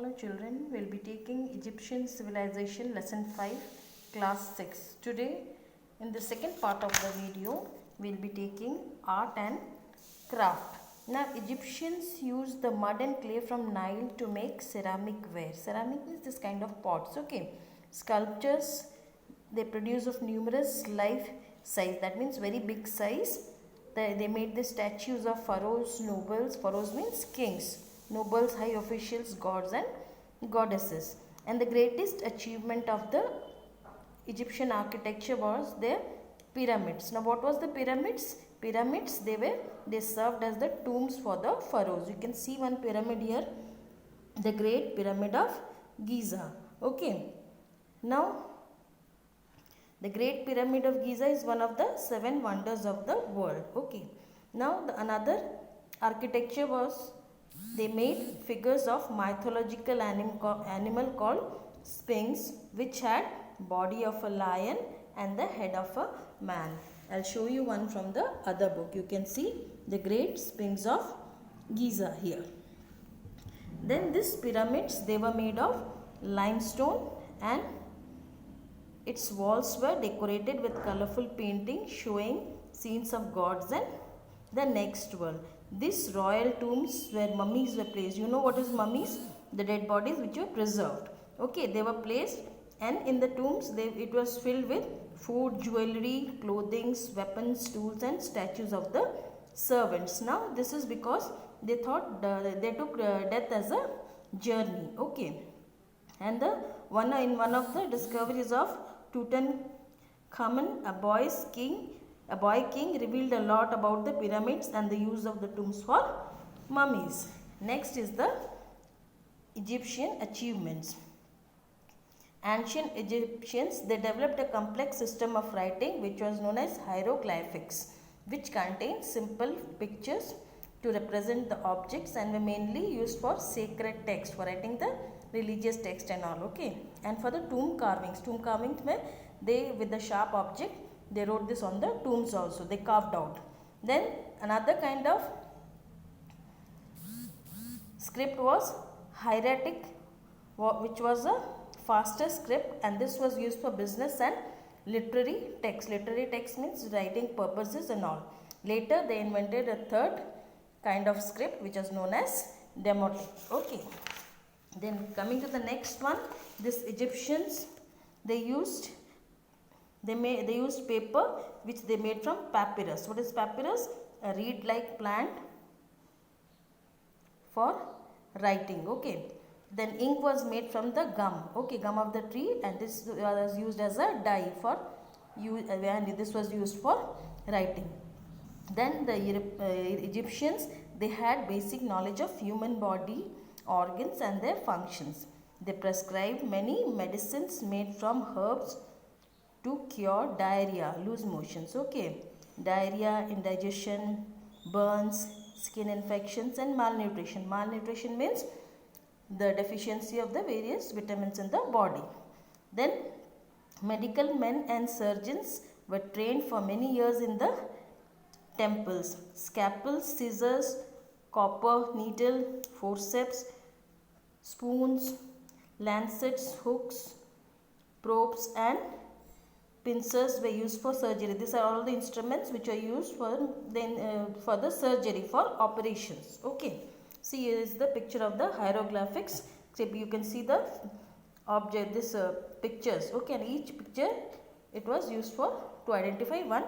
Hello children, we'll be taking Egyptian Civilization Lesson 5, Class 6. Today, in the second part of the video, we'll be taking Art and Craft. Now, Egyptians used the mud and clay from Nile to make ceramic ware. Ceramic is this kind of pots, okay. Sculptures, they produce of numerous life size, that means very big size. They made the statues of pharaohs, nobles, pharaohs means kings, nobles, high officials, gods and goddesses. And the greatest achievement of the Egyptian architecture was their pyramids. Now what was the pyramids? Pyramids, they served as the tombs for the pharaohs. You can see one pyramid here, the Great Pyramid of Giza. Okay. Now the Great Pyramid of Giza is one of the 7 wonders of the world. Okay. Now another architecture was, they made figures of mythological animal called Sphinx, which had body of a lion and the head of a man. I'll show you one from the other book. You can see the Great Sphinx of Giza here. Then these pyramids, they were made of limestone and its walls were decorated with colorful paintings showing scenes of gods and the next world. These royal tombs where mummies were placed. You know what is mummies? The dead bodies which were preserved. Okay, they were placed, and in the tombs it was filled with food, jewelry, clothing, weapons, tools and statues of the servants. Now this is because they thought they took death as a journey. Okay, and in one of the discoveries of Tutankhamun, a boy king revealed a lot about the pyramids and the use of the tombs for mummies. Next is the Egyptian achievements. Ancient Egyptians, they developed a complex system of writing which was known as hieroglyphics, which contained simple pictures to represent the objects and were mainly used for sacred text, for writing the religious text and all. Okay, and for the tomb carvings where they, with the sharp object, they wrote this on the tombs also, they carved out. Then another kind of script was hieratic, which was a faster script, and this was used for business and literary text. Literary text means writing purposes and all. Later they invented a third kind of script which is known as demotic. Okay. Then coming to the next one, this Egyptians, they used paper which they made from papyrus. What is papyrus? A reed-like plant for writing. Okay. Then ink was made from the gum. Okay, gum of the tree, and this was used as a dye for and this was used for writing. Then the Egyptians, they had basic knowledge of human body, organs and their functions. They prescribed many medicines made from herbs to cure diarrhea, loose motions. Okay, diarrhea, indigestion, burns, skin infections and malnutrition. Malnutrition means the deficiency of the various vitamins in the body. Then medical men and surgeons were trained for many years in the temples. Scalpels, scissors, copper needle, forceps, spoons, lancets, hooks, probes and pincers were used for surgery. These are all the instruments which are used for the surgery, for operations. Okay. See, here is the picture of the hieroglyphics. So you can see the object, this pictures. Okay, and each picture, it was used to identify one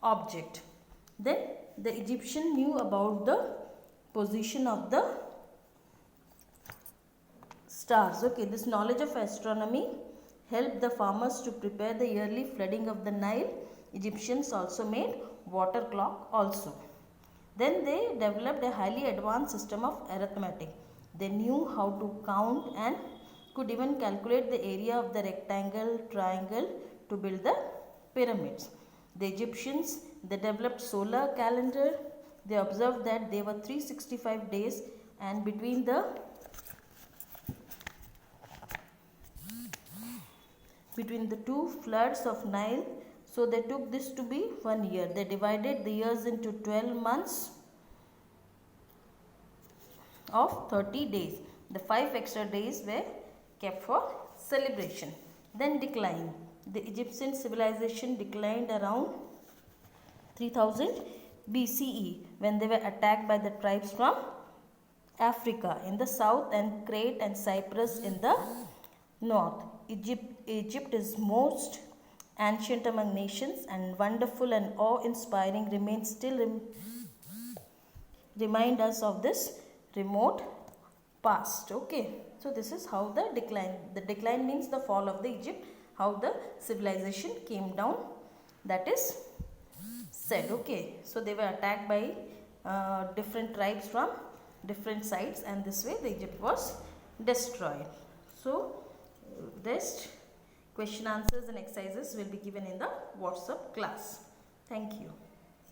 object. Then the Egyptian knew about the position of the stars. Okay, this knowledge of astronomy helped the farmers to prepare the yearly flooding of the Nile. Egyptians also made water clock also. Then they developed a highly advanced system of arithmetic. They knew how to count and could even calculate the area of the rectangle, triangle to build the pyramids. The Egyptians, they developed solar calendar. They observed that there were 365 days, and between the two floods of Nile, so they took this to be 1 year. They divided the years into 12 months of 30 days. The 5 extra days were kept for celebration. Then decline. The Egyptian civilization declined around 3000 BCE when they were attacked by the tribes from Africa in the south and Crete and Cyprus in the north. Egypt is most ancient among nations, and wonderful and awe-inspiring remains still remind us of this remote past. Okay, so this is how the decline means the fall of the Egypt, how the civilization came down, that is said. Okay, so they were attacked by different tribes from different sides, and this way the Egypt was destroyed. So this question answers and exercises will be given in the WhatsApp class. Thank you.